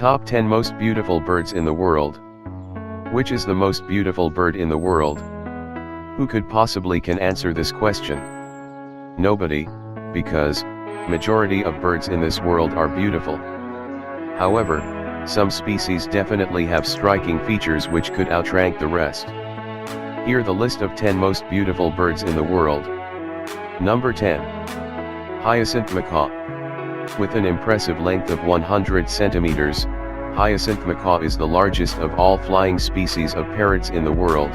Top 10 Most Beautiful Birds in the World. Which is the most beautiful bird in the world? Who could possibly can answer this question? Nobody, because majority of birds in this world are beautiful. However, some species definitely have striking features which could outrank the rest. Here the list of 10 most beautiful birds in the world. Number 10. Hyacinth macaw. With an impressive length of 100 centimeters, hyacinth macaw is the largest of all flying species of parrots in the world.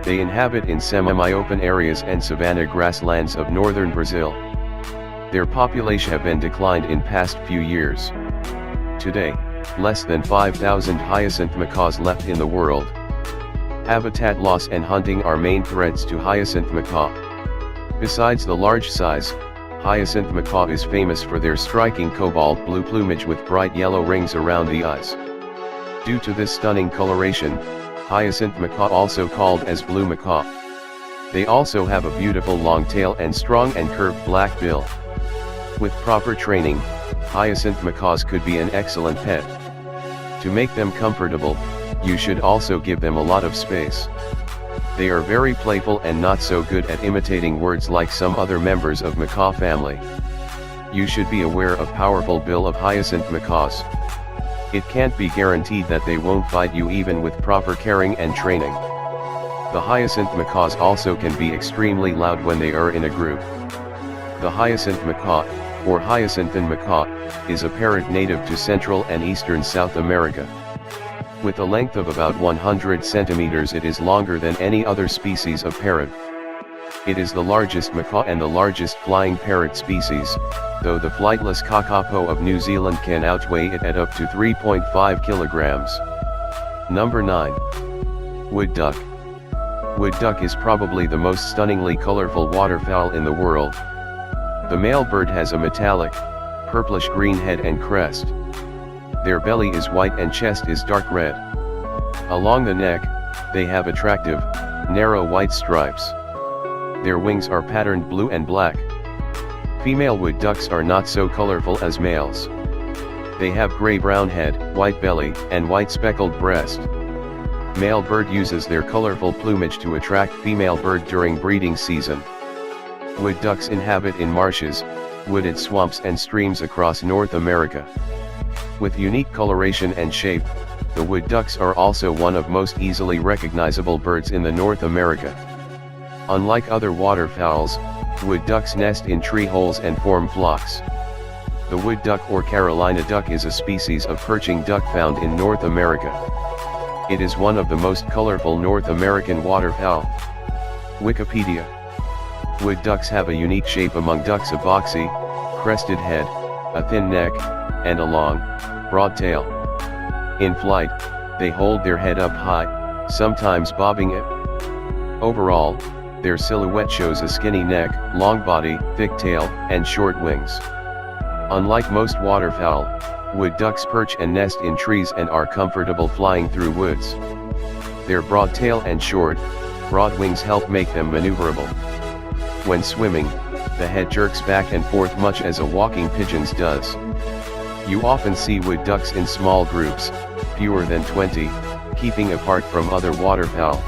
They inhabit in semi-open areas and savanna grasslands of northern Brazil. Their population have been declined in past few years. Today, less than 5,000 hyacinth macaws left in the world. Habitat loss and hunting are main threats to hyacinth macaw. Besides the large size, hyacinth macaw is famous for their striking cobalt blue plumage with bright yellow rings around the eyes. Due to this stunning coloration, hyacinth macaw also called as blue macaw. They also have a beautiful long tail and strong and curved black bill. With proper training, hyacinth macaws could be an excellent pet. To make them comfortable, you should also give them a lot of space. They are very playful and not so good at imitating words like some other members of macaw family. You should be aware of powerful bill of hyacinth macaws. It can't be guaranteed that they won't bite you even with proper caring and training. The hyacinth macaws also can be extremely loud when they are in a group. The hyacinth macaw, or hyacinthine macaw, is a parrot native to Central and Eastern South America. With a length of about 100 centimeters, it is longer than any other species of parrot. It is the largest macaw and the largest flying parrot species, though the flightless kakapo of New Zealand can outweigh it at up to 3.5 kilograms. Number 9. Wood duck. Wood duck is probably the most stunningly colorful waterfowl in the world. The male bird has a metallic, purplish-green head and crest. Their belly is white and chest is dark red. Along the neck, they have attractive, narrow white stripes. Their wings are patterned blue and black. Female wood ducks are not so colorful as males. They have gray-brown head, white belly, and white speckled breast. Male bird uses their colorful plumage to attract female bird during breeding season. Wood ducks inhabit in marshes, wooded swamps and streams across North America. With unique coloration and shape, the wood ducks are also one of most easily recognizable birds in the North America. Unlike other waterfowls, wood ducks nest in tree holes and form flocks. The wood duck or Carolina duck is a species of perching duck found in North America. It is one of the most colorful North American waterfowl. Wikipedia. Wood ducks have a unique shape among ducks: a boxy, crested head, a thin neck, and a long, broad tail. In flight, they hold their head up high, sometimes bobbing it. Overall, their silhouette shows a skinny neck, long body, thick tail, and short wings. Unlike most waterfowl, wood ducks perch and nest in trees and are comfortable flying through woods. Their broad tail and short, broad wings help make them maneuverable. When swimming, the head jerks back and forth much as a walking pigeon's does. You often see wood ducks in small groups, fewer than 20, keeping apart from other waterfowl.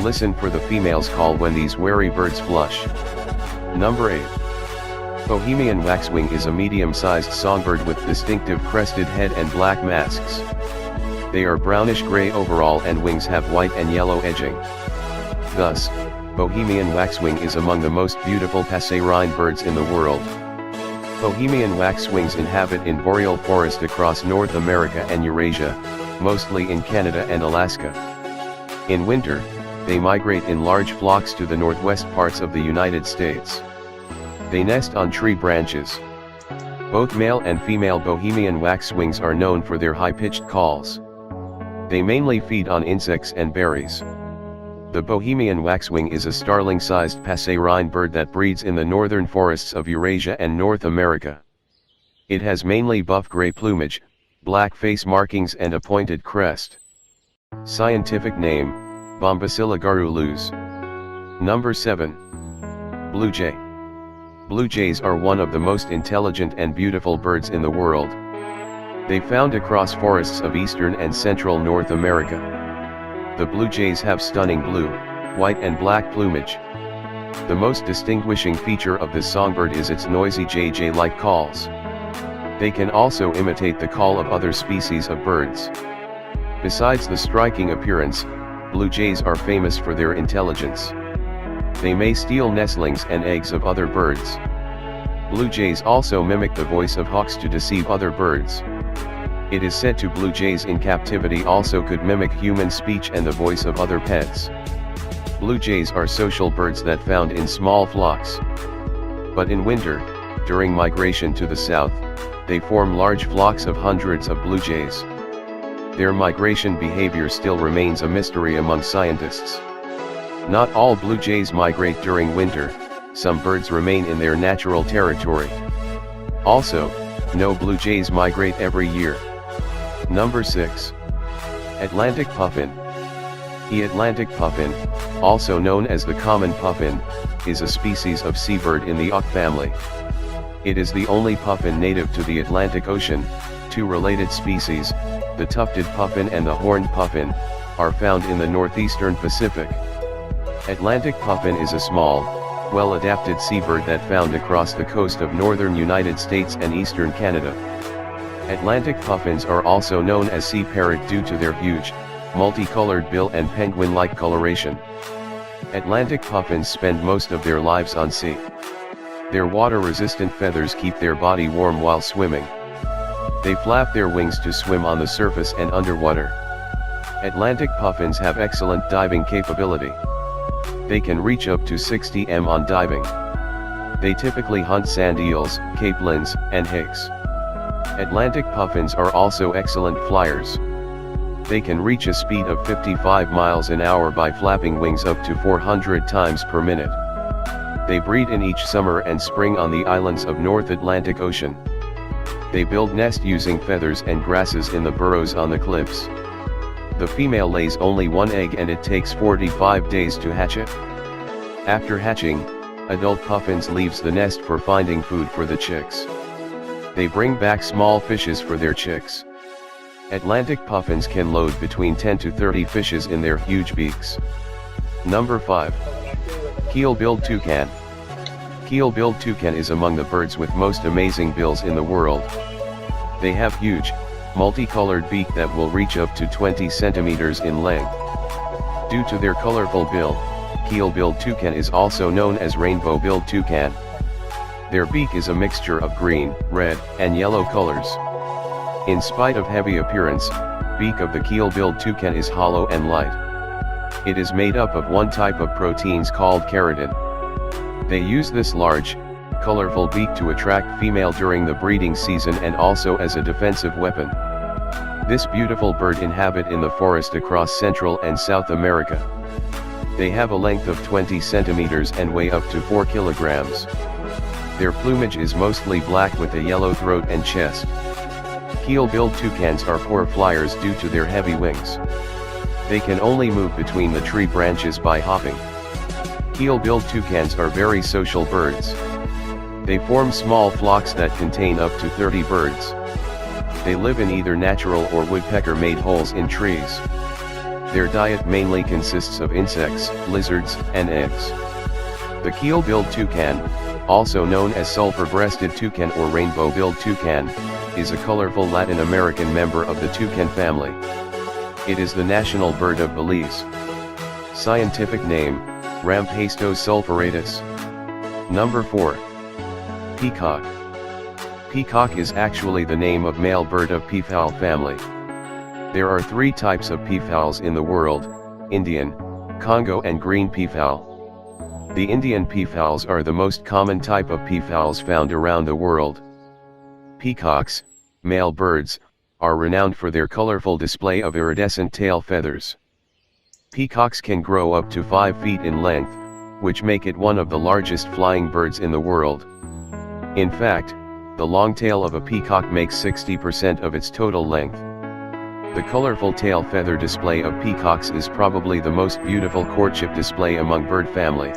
Listen for the female's call when these wary birds flush. Number 8. Bohemian waxwing is a medium-sized songbird with distinctive crested head and black masks. They are brownish-gray overall and wings have white and yellow edging. Thus, Bohemian waxwing is among the most beautiful passerine birds in the world. Bohemian waxwings inhabit in boreal forest across North America and Eurasia, mostly in Canada and Alaska. In winter, they migrate in large flocks to the northwest parts of the United States. They nest on tree branches. Both male and female Bohemian waxwings are known for their high-pitched calls. They mainly feed on insects and berries. The Bohemian waxwing is a starling-sized passerine bird that breeds in the northern forests of Eurasia and North America. It has mainly buff-gray plumage, black face markings and a pointed crest. Scientific name, Bombacilla garrulus. Number 7. Blue jay. Blue jays are one of the most intelligent and beautiful birds in the world. They found across forests of eastern and central North America. The blue jays have stunning blue, white and black plumage. The most distinguishing feature of this songbird is its noisy jay-like calls. They can also imitate the call of other species of birds. Besides the striking appearance, blue jays are famous for their intelligence. They may steal nestlings and eggs of other birds. Blue jays also mimic the voice of hawks to deceive other birds. It is said to blue jays in captivity also could mimic human speech and the voice of other pets. Blue jays are social birds that found in small flocks. But in winter, during migration to the south, they form large flocks of hundreds of blue jays. Their migration behavior still remains a mystery among scientists. Not all blue jays migrate during winter, some birds remain in their natural territory. Also, no blue jays migrate every year. Number 6. Atlantic puffin. The Atlantic puffin, also known as the common puffin, is a species of seabird in the auk family. It is the only puffin native to the Atlantic Ocean. Two related species, the tufted puffin and the horned puffin, are found in the northeastern Pacific. Atlantic puffin is a small, well-adapted seabird that found across the coast of northern United States and eastern Canada. Atlantic puffins are also known as sea parrot due to their huge, multicolored bill and penguin-like coloration. Atlantic puffins spend most of their lives on sea. Their water-resistant feathers keep their body warm while swimming. They flap their wings to swim on the surface and underwater. Atlantic puffins have excellent diving capability. They can reach up to 60 m on diving. They typically hunt sand eels, capelins, and hicks. Atlantic puffins are also excellent flyers. They can reach a speed of 55 miles an hour by flapping wings up to 400 times per minute. They breed in each summer and spring on the islands of North Atlantic Ocean. They build nest using feathers and grasses in the burrows on the cliffs. The female lays only one egg and it takes 45 days to hatch it. After hatching, adult puffins leaves the nest for finding food for the chicks. They bring back small fishes for their chicks. Atlantic puffins can load between 10 to 30 fishes in their huge beaks. Number 5. Keel-billed toucan. Keel-billed toucan is among the birds with most amazing bills in the world. They have huge, multicolored beak that will reach up to 20 centimeters in length. Due to their colorful bill, keel-billed toucan is also known as rainbow-billed toucan. Their beak is a mixture of green, red, and yellow colors. In spite of heavy appearance, beak of the keel-billed toucan is hollow and light. It is made up of one type of proteins called keratin. They use this large, colorful beak to attract female during the breeding season and also as a defensive weapon. This beautiful bird inhabit in the forest across Central and South America. They have a length of 20 centimeters and weigh up to 4 kilograms. Their plumage is mostly black with a yellow throat and chest. Keel-billed toucans are poor flyers due to their heavy wings. They can only move between the tree branches by hopping. Keel-billed toucans are very social birds. They form small flocks that contain up to 30 birds. They live in either natural or woodpecker-made holes in trees. Their diet mainly consists of insects, lizards, and eggs. The keel-billed toucan, also known as sulphur-breasted toucan or rainbow-billed toucan, is a colorful Latin American member of the toucan family. It is the national bird of Belize. Scientific name, Rampastos sulphuratus. Number 4. Peacock. Peacock is actually the name of male bird of peafowl family. There are 3 types of peafowls in the world: Indian, Congo and green peafowl. The Indian peafowls are the most common type of peafowls found around the world. Peacocks, male birds, are renowned for their colorful display of iridescent tail feathers. Peacocks can grow up to 5 feet in length, which make it one of the largest flying birds in the world. In fact, the long tail of a peacock makes 60% of its total length. The colorful tail feather display of peacocks is probably the most beautiful courtship display among bird family.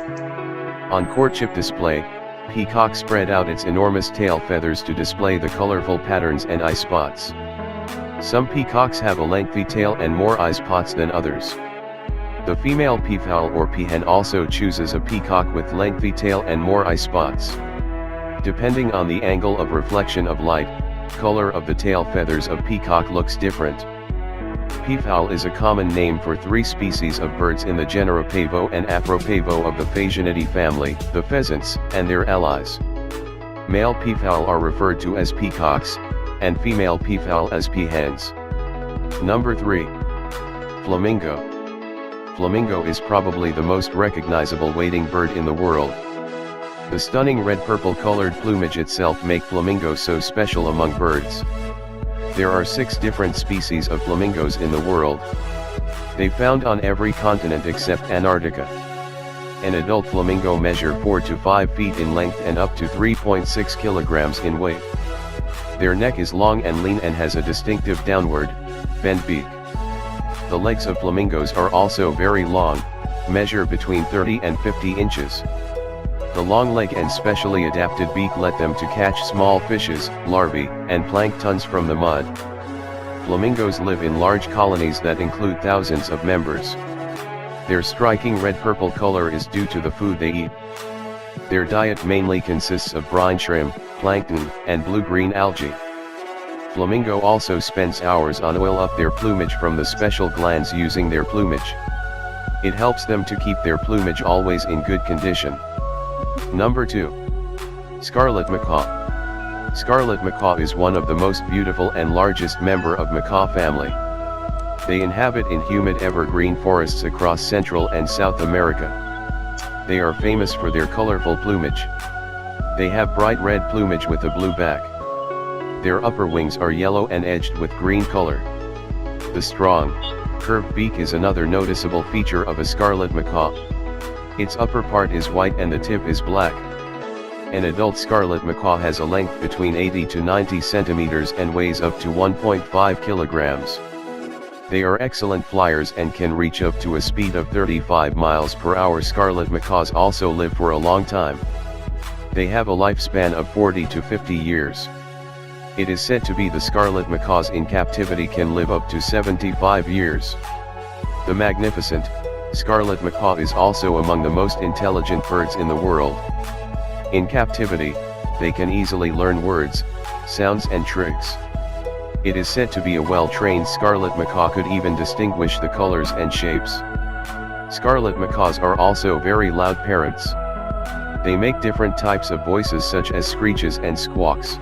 On courtship display, peacock spread out its enormous tail feathers to display the colorful patterns and eye spots. Some peacocks have a lengthy tail and more eye spots than others. The female peafowl or peahen also chooses a peacock with lengthy tail and more eye spots. Depending on the angle of reflection of light, color of the tail feathers of peacock looks different. Peafowl is a common name for three species of birds in the genera Pavo and Afropavo of the Phasianidae family, the pheasants, and their allies. Male peafowl are referred to as peacocks, and female peafowl as peahens. Number 3. Flamingo. Flamingo is probably the most recognizable wading bird in the world. The stunning red-purple colored plumage itself make flamingo so special among birds. There are 6 different species of flamingos in the world. They found on every continent except Antarctica. An adult flamingo measure 4 to 5 feet in length and up to 3.6 kilograms in weight. Their neck is long and lean and has a distinctive downward, bent beak. The legs of flamingos are also very long, measure between 30 and 50 inches. The long leg and specially adapted beak let them to catch small fishes, larvae, and planktons from the mud. Flamingos live in large colonies that include thousands of members. Their striking red-purple color is due to the food they eat. Their diet mainly consists of brine shrimp, plankton, and blue-green algae. Flamingo also spends hours on oil up their plumage from the special glands using their plumage. It helps them to keep their plumage always in good condition. Number 2. Scarlet macaw. Scarlet macaw is one of the most beautiful and largest member of macaw family. They inhabit in humid evergreen forests across Central and South America. They are famous for their colorful plumage. They have bright red plumage with a blue back. Their upper wings are yellow and edged with green color. The strong, curved beak is another noticeable feature of a scarlet macaw. Its upper part is white and the tip is black. An adult scarlet macaw has a length between 80 to 90 centimeters and weighs up to 1.5 kilograms. They are excellent flyers and can reach up to a speed of 35 miles per hour. Scarlet macaws also live for a long time. They have a lifespan of 40 to 50 years. It is said to be the scarlet macaws in captivity can live up to 75 years. The magnificent scarlet macaw is also among the most intelligent birds in the world. In captivity, they can easily learn words, sounds and tricks. It is said to be a well-trained scarlet macaw could even distinguish the colors and shapes. Scarlet macaws are also very loud parrots. They make different types of voices such as screeches and squawks.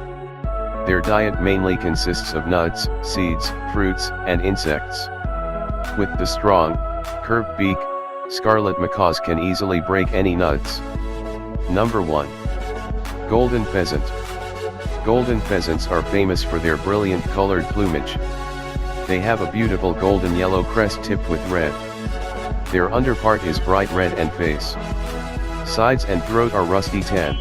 Their diet mainly consists of nuts, seeds, fruits, and insects. With the strong, curved beak, scarlet macaws can easily break any nuts. Number 1. Golden pheasant. Golden pheasants are famous for their brilliant colored plumage. They have a beautiful golden yellow crest tipped with red. Their underpart is bright red and face. Sides and throat are rusty tan.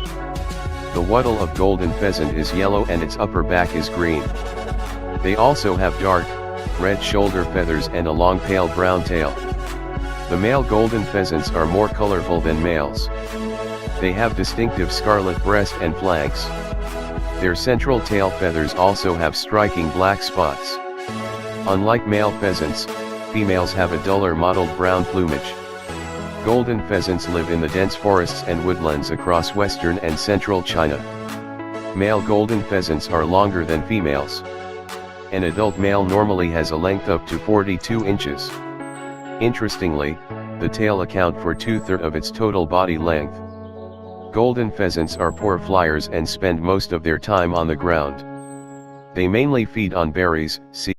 The wattle of golden pheasant is yellow and its upper back is green. They also have dark, red shoulder feathers and a long pale brown tail. The male golden pheasants are more colorful than males. They have distinctive scarlet breast and flanks. Their central tail feathers also have striking black spots. Unlike male pheasants, females have a duller mottled brown plumage. Golden pheasants live in the dense forests and woodlands across western and central China. Male golden pheasants are longer than females. An adult male normally has a length up to 42 inches. Interestingly, the tail accounts for 2/3 of its total body length. Golden pheasants are poor flyers and spend most of their time on the ground. They mainly feed on berries, seeds,